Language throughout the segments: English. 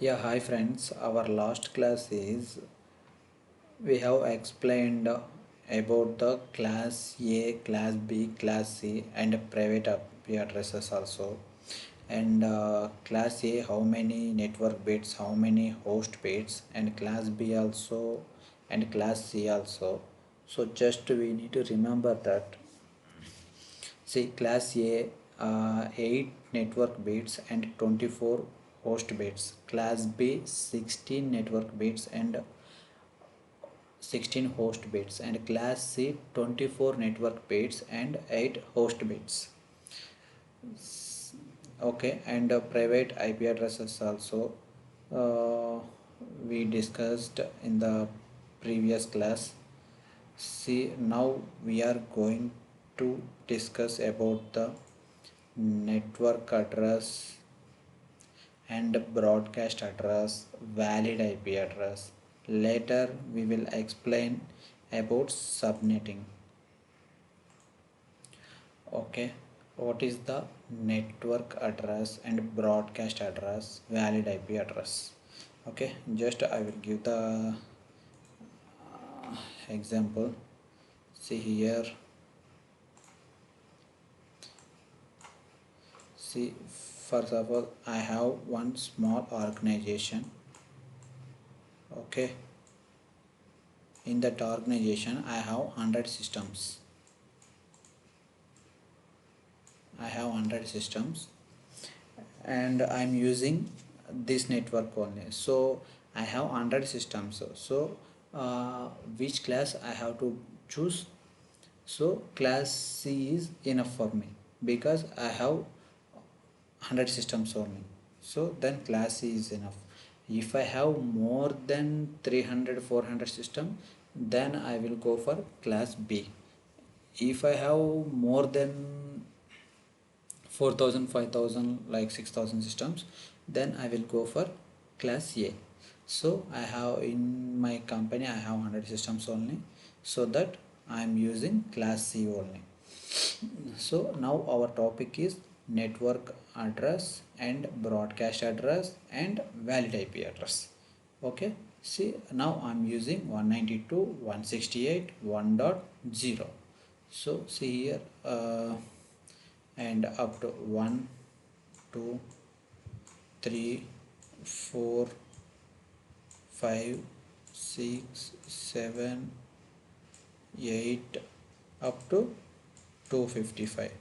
Yeah, hi friends. Our last class is we have explained about the class A, class B, class C, and private IP addresses also. And class A, how many network bits, how many host bits, and class B also, and class C also. So just we need to remember that. See, class A, 8 network bits and 24 host bits. Class B, 16 network bits and 16 host bits. And class C, 24 network bits and 8 host bits. Okay, and private IP addresses also uh, we discussed in the previous class. See, now we are going to discuss about the network address and broadcast address, valid IP address. Later we will explain about subnetting. Okay, what is the network address and broadcast address, valid IP address? Okay, just I will give the example. See here. See, first of all, I have one small organization. Okay, in that organization, I have 100 systems. I have 100 systems and I'm using this network only. So I have 100 systems. So which class I have to choose? So class C is enough for me because I have 100 systems only. So then class C is enough. If I have more than 300 400 system, then I will go for class B. If I have more than 4,000, 5,000, like 6,000 systems, then I will go for class A. So I have in my company I have 100 systems only, so that I am using class C only. So now our topic is network address and broadcast address and valid IP address. Okay, see, now I'm using 192.168.1.0. So see here, and up to 1 2 3 4 5 6 7 8 up to 255.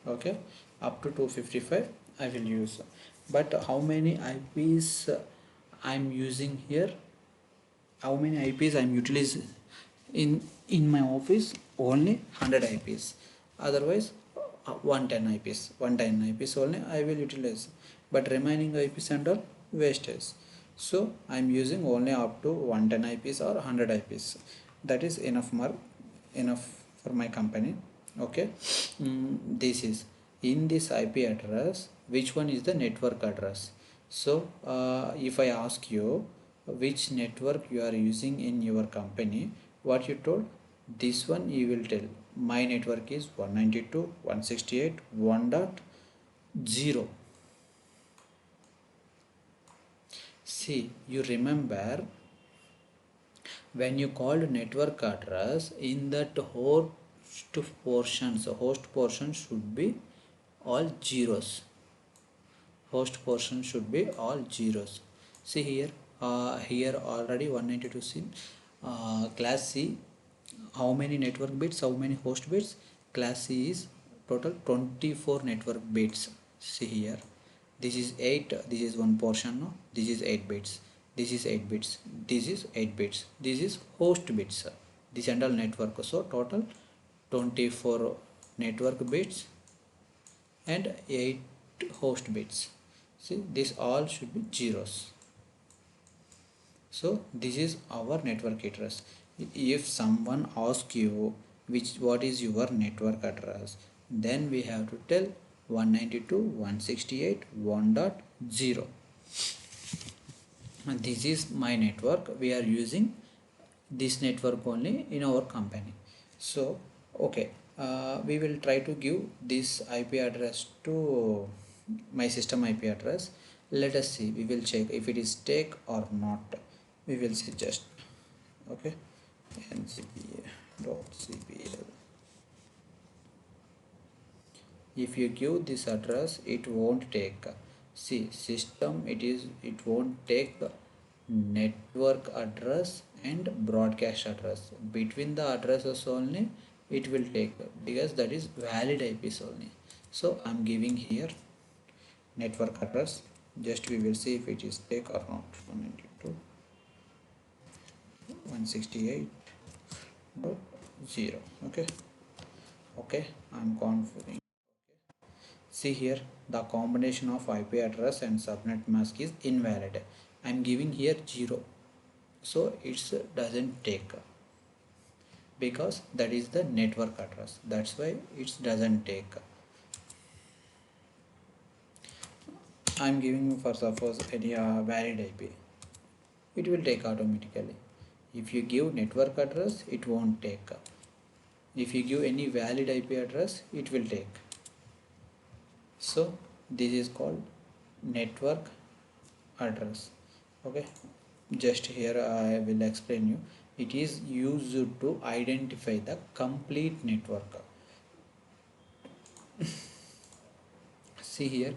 Okay, up to 255 I will use. But how many IPs I'm using here, how many IPs I'm utilizing in my office? Only 100 IPs. Otherwise 110 IPs, 110 IPs only I will utilize, but remaining IPs and all wastage. So I'm using only up to 110 IPs or 100 IPs. That is enough mark, enough for my company. Okay, this is in this IP address, which one is the network address? So if I ask you which network you are using in your company, what you told, this one you will tell my network is 192.168.1.0. See, you remember when you called network address, in that host portion, so host portion should be all zeros. Host portion should be all zeros. See here, here already 192 C, class C, how many network bits, how many host bits? Class C is total 24 network bits. See here, this is 8, this is one portion, no, this is 8 bits, this is 8 bits, this is 8 bits, this is host bits, this and all network. So total 24 network bits and 8 host bits. See, this all should be zeros. So this is our network address. If someone asks you what is your network address, then we have to tell 192.168.1.0. this is my network. We are using this network only in our company. So okay, we will try to give this IP address to my system IP address. Let us see, we will check if it is take or not. We will see just okay, ncpa.cpl. If you give this address, it won't take. See system, it won't take network address and broadcast address. Between the addresses only it will take, because that is valid IPs only. So I'm giving here network address. Just we will see if it is take or not. 192.168.0. Okay, okay, I'm configuring. See here, the combination of IP address and subnet mask is invalid. I'm giving here 0, so it doesn't take, because that is the network address. That's why it doesn't take. I'm giving for suppose any valid IP, it will take automatically. If you give network address, it won't take. If you give any valid IP address, it will take. So this is called network address. Okay, just here I will explain you. It is used to identify the complete network. See here,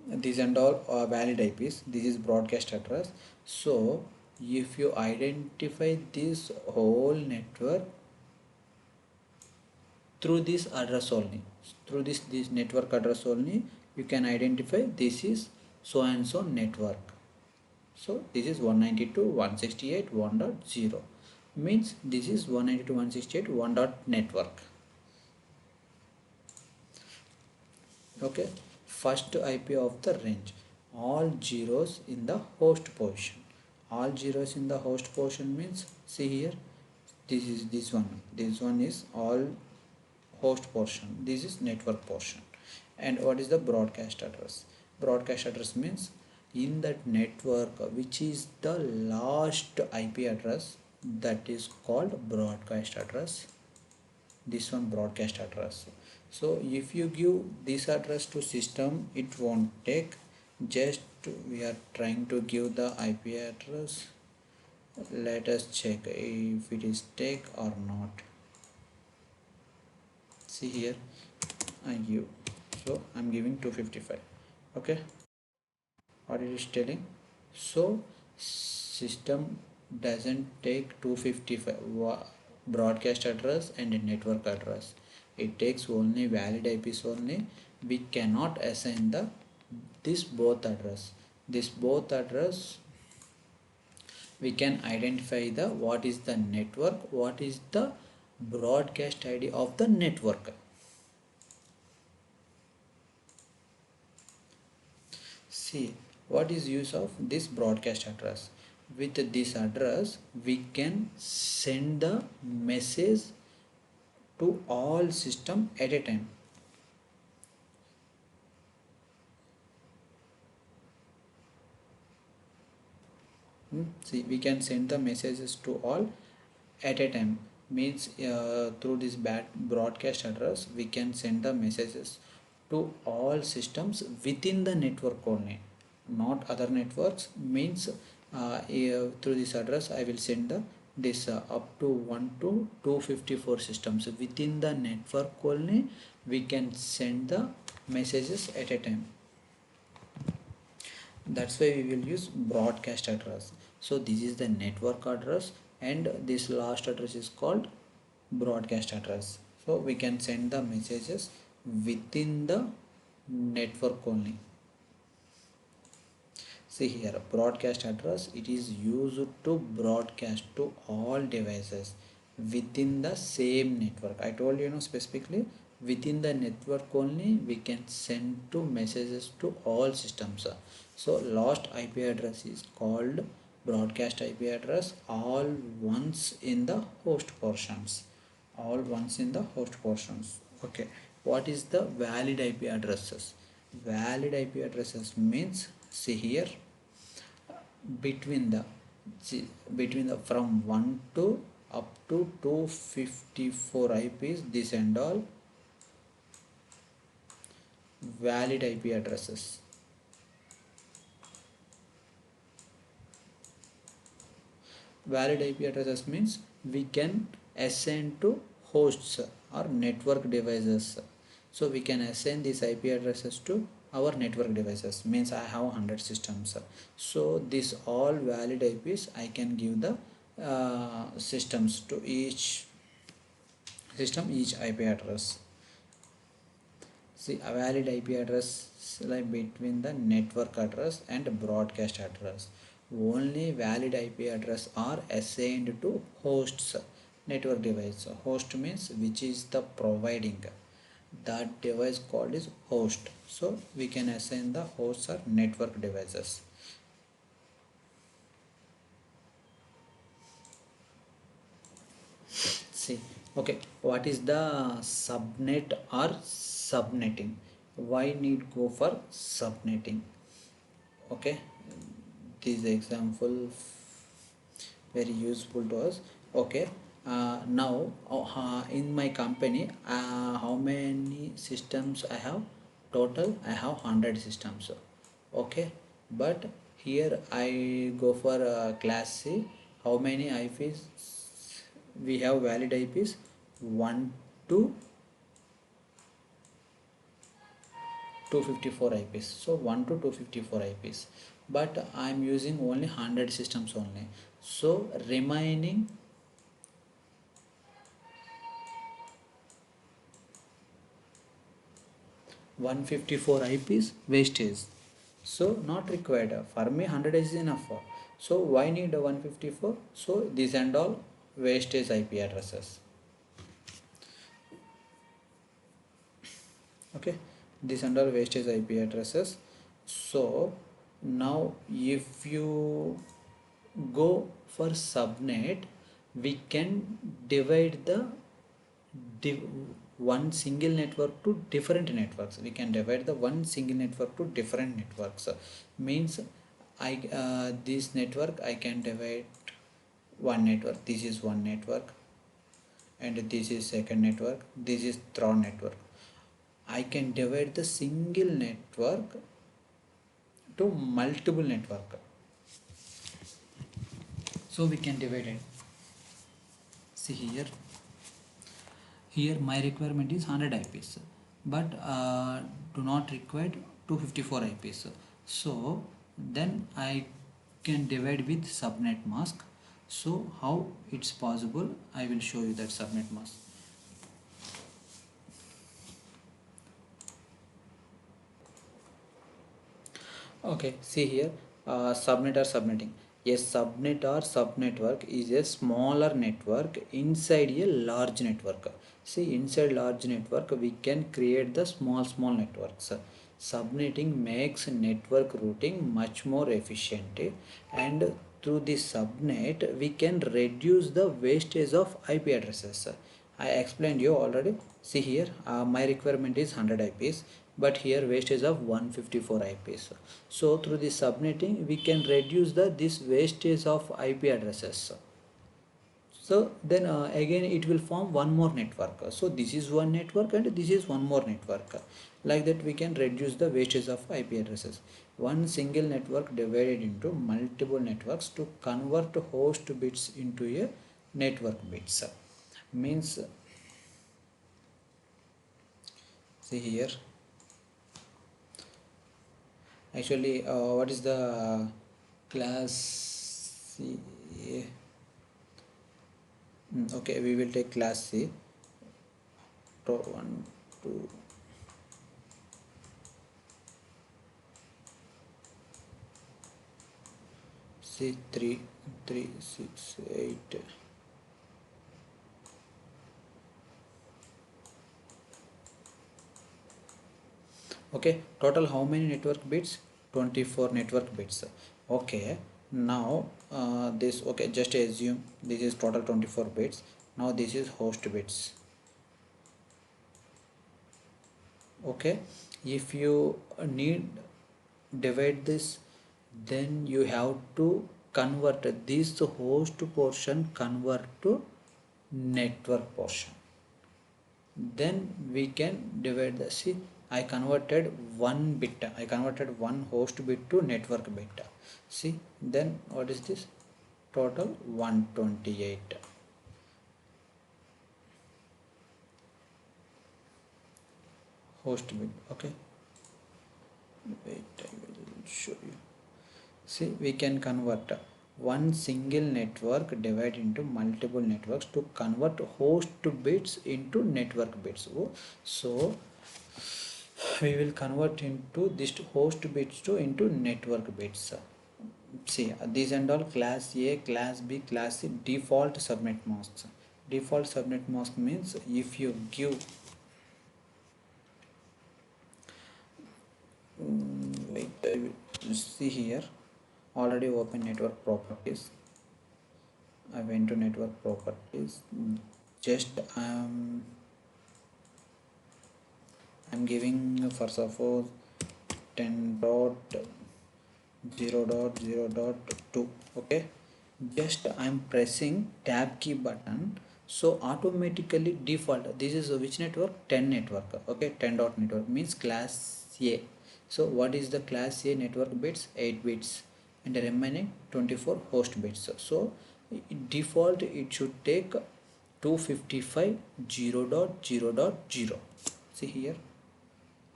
these and all are valid IPs. This is broadcast address. So if you identify this whole network through this address only, through this network address only, you can identify this is so and so network. So this is 192.168.1.0, means this is 192.168.1 dot network. Okay, first IP of the range, all zeros in the host position. All zeros in the host position means, see here, this is this one is all host portion, this is network portion. And what is the broadcast address? Broadcast address means in that network which is the last IP address, that is called broadcast address. This one broadcast address. So if you give this address to system, it won't take. Just we are trying to give the IP address. Let us check if it is take or not. See here, I give, so I'm giving 255. Okay, what it is telling? So system doesn't take 255 broadcast address and network address. It takes only valid IPs only. We cannot assign the this both address. This both address, we can identify the what is the network, what is the broadcast ID of the network. See, what is use of this broadcast address? With this address, we can send the message to all system at a time. See, we can send the messages to all at a time. Means through this bad broadcast address, we can send the messages to all systems within the network only, not other networks. Means through this address I will send the this up to 1 to 254 systems within the network only. We can send the messages at a time. That's why we will use broadcast address. So this is the network address, and this last address is called broadcast address. So we can send the messages within the network only. See here, broadcast address, it is used to broadcast to all devices within the same network. I told you, specifically within the network only we can send to messages to all systems. So last IP address is called broadcast IP address, all ones in the host portions. All ones in the host portions. Okay, what is the valid IP addresses? Valid IP addresses means, see here, between the between the from 1 to up to 254 IPs, this and all valid IP addresses. Valid IP addresses means we can assign to hosts or network devices. So we can assign these IP addresses to our network devices. Means I have 100 systems. So these all valid IPs I can give the systems to each system, each IP address. See, a valid IP address like between the network address and broadcast address. Only valid IP address are assigned to hosts, network device. Host means which is the providing. That device called is host. So we can assign the hosts or network devices. See, okay, what is the subnet or subnetting? Why need go for subnetting? Okay, this example very useful to us. Okay, now in my company, how many systems I have? Total I have 100 systems. Okay, but here I go for class C. How many IPs we have? Valid IPs 1 to 254 IPs. So 1 to 254 IPs, but I'm using only 100 systems only. So remaining 154 IPs wastage. So not required. For me 100 is enough. So why need 154? So these and all wastage IP addresses. Okay, these and all wastage IP addresses. So now if you go for subnet, we can divide the div one single network to different networks. We can divide the one single network to different networks. Means I this network I can divide one network. This is one network, and this is second network. This is third network. I can divide the single network to multiple network. So we can divide it. See here my requirement is 100 IPs, but do not require 254 IPs. So then I can divide with subnet mask. So how it's possible, I will show you that subnet mask. Okay, see here, subnet or subnetting. A subnet or subnetwork is a smaller network inside a large network. See, inside large network, we can create the small networks. Subnetting makes network routing much more efficient, and through the subnet, we can reduce the wastage of IP addresses. I explained you already. See here, my requirement is 100 IPs, but here wastage of 154 IPs. So through the subnetting, we can reduce this wastage of IP addresses. So then again it will form one more network. So this is one network and this is one more network. Like that we can reduce the wastage of IP addresses. One single network divided into multiple networks to convert host bits into a network bits. Means, see here, actually what is the class C? Okay, we will take class C. 1 2 C 3 3 6 8. Okay, total how many network bits? 24 network bits. Okay, now this, okay, just assume this is total 24 bits. Now this is host bits. Okay, if you need divide this then you have to convert this host portion convert to network portion. Then we can divide the, see, I converted one host bit to network bit. See, then what is this? Total 128 host bit. Okay, wait, I will show you. See, we can convert one single network divide into multiple networks to convert host bits into network bits. So we will convert into this host bits to into network bits. See, these and all class A, class B, class C default subnet masks. Default subnet mask means if you give wait, I will see here, already open network properties. I went to network properties. Just I'm giving, for suppose, 10.0.0.2. okay, just I'm pressing tab key button, so automatically default, this is which network? 10 network. Okay, 10 dot network means class A. So what is the class A network bits? 8 bits, and the remaining 24 host bits. So default it should take 255 0.0.0. see here,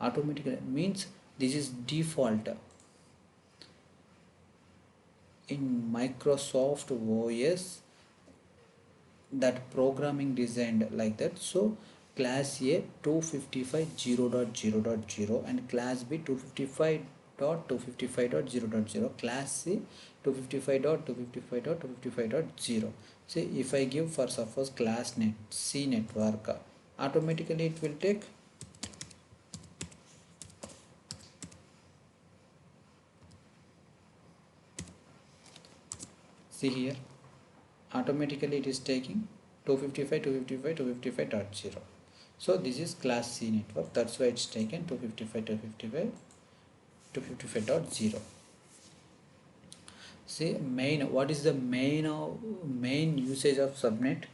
automatically means this is default in Microsoft OS, that programming designed like that. So class A 255 0.0.0 and class B 255.255.0.0, class C 255.255.255.0. see, if I give, for suppose, class net C network, automatically it will take see here, automatically it is taking 255 255 255.0. so this is class C network, that's why it's taken 255 255 255.0. see, what is the main usage of subnet?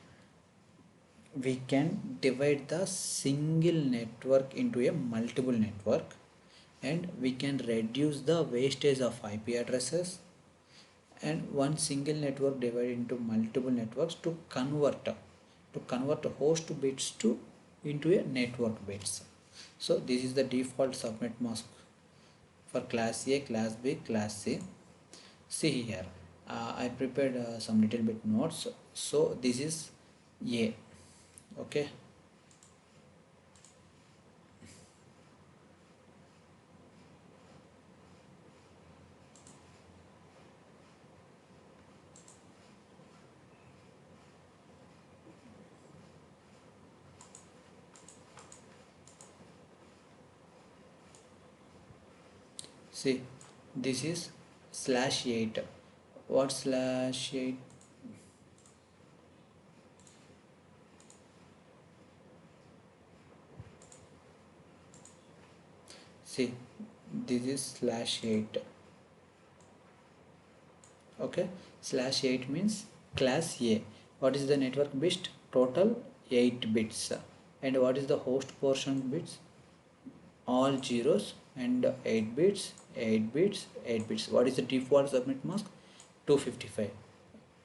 We can divide the single network into a multiple network, and we can reduce the wastage of IP addresses, and one single network divided into multiple networks to convert host bits to into a network bits. So this is the default subnet mask for class A, class B, class C. See here, I prepared some little bit notes. So this is A. Okay, see, this is /8. What /8? See, this is /8. okay, /8 means class A. What is the network bit? Total 8 bits. And what is the host portion bits? All zeros, and 8 bits, 8 bits, 8 bits. What is the default subnet mask? 255.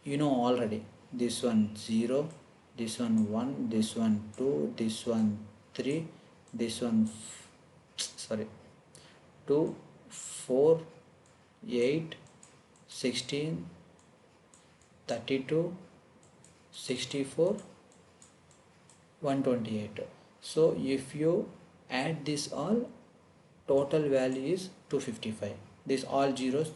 You know already, this one 0, this one 1, this one 2, this one 3, this one sorry, 2, 4, 8, 16, 32, 64, 128. So if you add this all, total value is 255. This all zeros.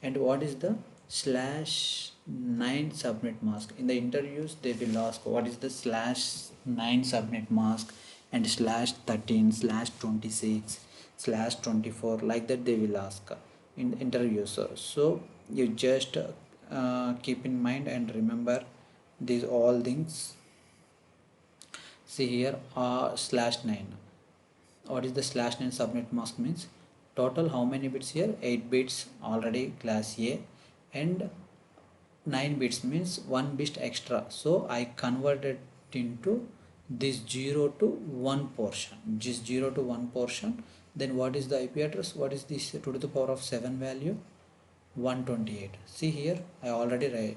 And what is the /9 subnet mask? In the interviews they will ask what is the /9 subnet mask, and /13 /26 /24, like that they will ask in interviews. So you just keep in mind and remember these all things. See here, /9. What is the /9 subnet mask means? total how many bits here? 8 bits already class A, and 9 bits means 1 bit extra, so I converted into this 0 to 1 portion, just 0 to 1 portion. Then what is the IP address? What is this 2 to the power of 7 value? 128. See here, I already write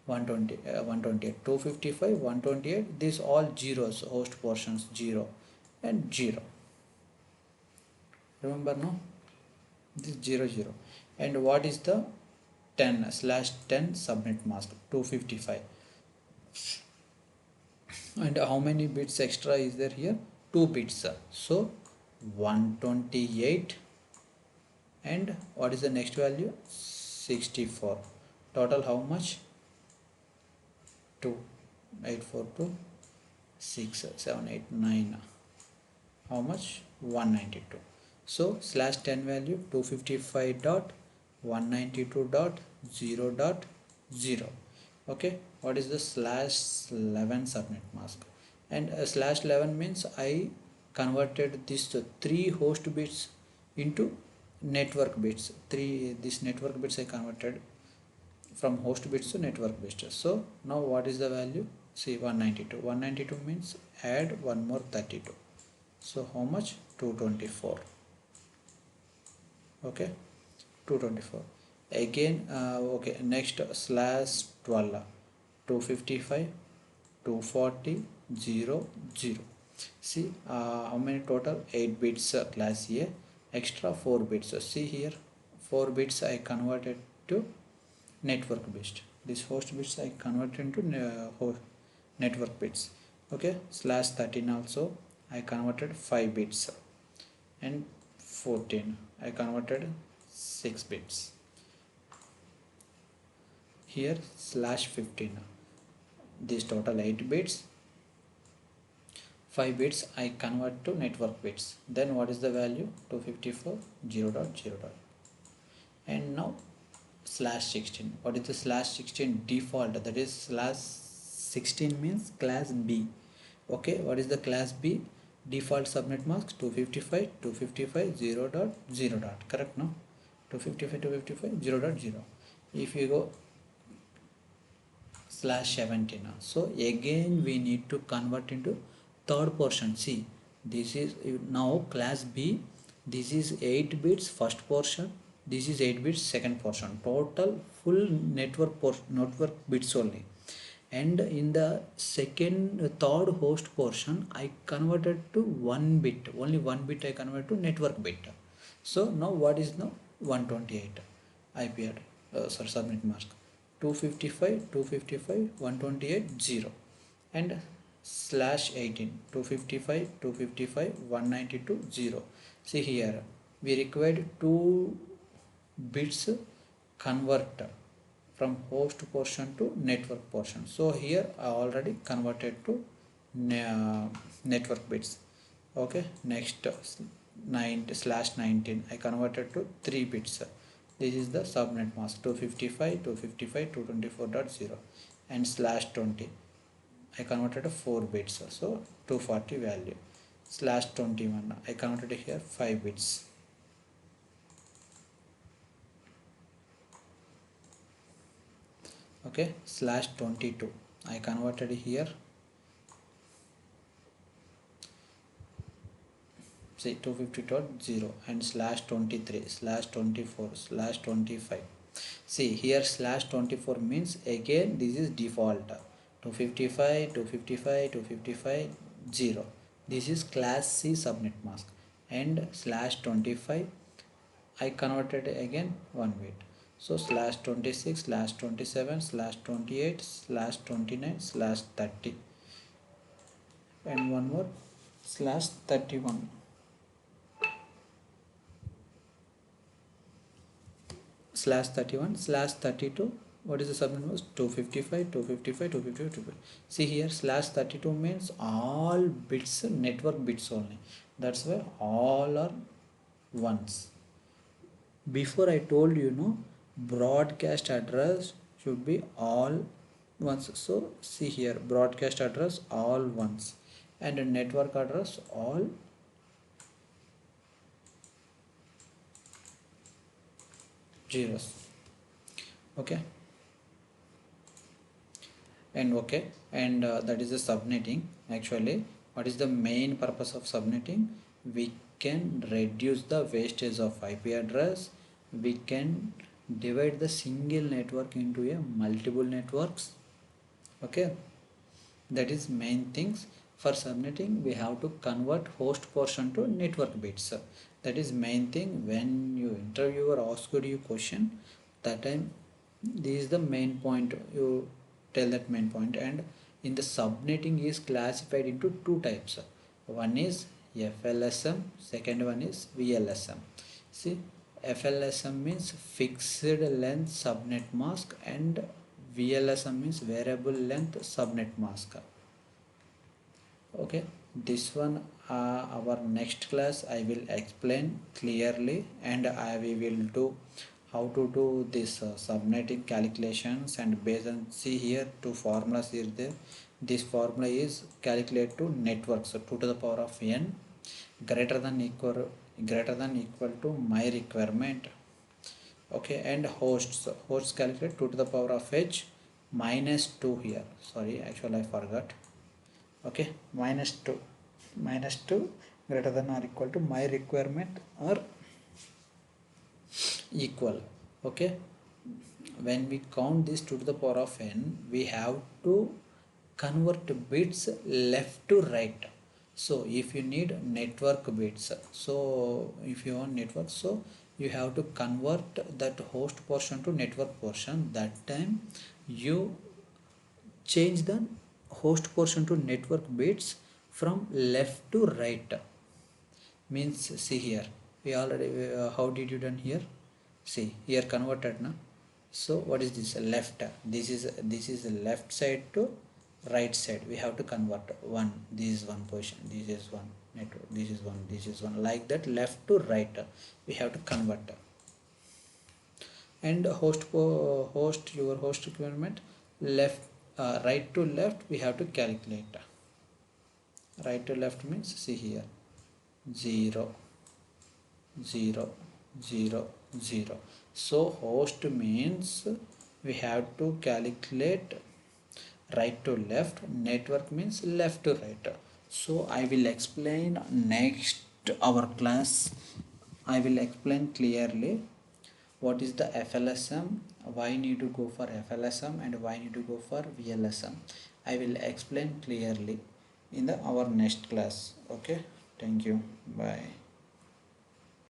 120, 128, 255, 128. These all zeros, host portions 0 and 0. Remember, no? This 0 0. And what is the 10/10 subnet mask? 255. And how many bits extra is there here? 2 bits. So 128. And what is the next value? 64. Total how much? 2, 8, 4, 2, 6, 7, 8, 9. How much? 192. So slash 10 value 255.192.0.0. Okay, what is the slash 11 subnet mask? And slash 11 means I converted this to 3 host bits into network bits. This network bits I converted from host bits to network bits. So now what is the value? See, 192. 192 means add one more 32. So how much? 224. Okay, 224. Again, okay, next slash 12, 255, 240, 0, 0. See, how many total? 8 bits class A, extra 4 bits. So see here, 4 bits I converted to network bits. This host bits I converted into network bits. Okay, slash 13 also I converted 5 bits, and 14 I converted 6 bits. Here slash 15, this total 8 bits, 5 bits I convert to network bits. Then what is the value? 254, 0.0. And now slash 16. What is the slash 16 default? That is slash 16 means class B. Okay, what is the class B? Default subnet mask 255, 255, 0.0. Correct, no? 255, 255, 0.0. If you go slash 17, so again we need to convert into third portion. See, this is now class B. This is 8 bits first portion. This is 8 bits second portion. Total full network bits only. And in the third host portion I converted to 1 bit, only 1 bit I converted to network bit. So now what is now 128 IP address, subnet mask 255, 255, 128, 0. And slash 18, 255, 255, 192, 0. See here, we required 2 bits convert from host portion to network portion. So here I already converted to network bits. Okay, next slash 19 I converted to 3 bits. This is the subnet mask 255, 255, 224.0. And slash 20 I converted to 4 bits, so 240 value. Slash 21 I converted here 5 bits. Okay, slash 22 I converted here, say 250.0. And slash 23, slash 24, slash 25. See here, slash 24 means again this is default 255, 255, 255, 0. This is class C subnet mask. And slash 25 I converted again 1 bit. So slash 26, slash 27, slash 28, slash 29, slash 30, and one more slash 31. Slash 31, slash 32. What is the subnet mask? 255, 255, 255, 255. See here, slash 32 means all bits, network bits only. That's why all are ones. Before I told you, no, broadcast address should be all ones. So see here, broadcast address all ones, and network address all zeros. Okay, and that is the subnetting. Actually, what is the main purpose of subnetting? We can reduce the wastage of IP address. We can divide the single network into a multiple networks. Okay, that is main things. For subnetting, we have to convert host portion to network bits. That is main thing. When you interviewer asked you question, that time this is the main point. You tell that main point. And in the subnetting is classified into two types. One is FLSM, second one is VLSM. See, FLSM means fixed length subnet mask, and VLSM means variable length subnet mask. Okay, this one our next class I will explain clearly, and we will do how to do this subnetting calculations. And based on, see here, two formulas here there. This formula is calculate to network, so 2 to the power of n greater than equal to my requirement. Okay, and hosts calculate 2 to the power of h minus 2 here. Sorry, actually I forgot. Okay, minus 2 greater than or equal to my requirement or equal. Okay, when we count this 2 to the power of n, we have to convert bits left to right. So if you need network bits, so if you want network, so you have to convert that host portion to network portion. That time you change the host portion to network bits from left to right. Means, see here, we already how did you done here? See here, converted na. So what is this? Left. This is left side to right side. We have to convert one. This is one position, this is one network, this is one, this is one, like that, left to right we have to convert. And your host requirement, left right to left we have to calculate. Right to left means, see here, 0 0 0 0. So host means we have to calculate right to left, network means left to right. So I will explain next our class. I will explain clearly what is the FLSM, why need to go for FLSM, and why need to go for VLSM. I will explain clearly in the our next class. Okay, thank you, bye.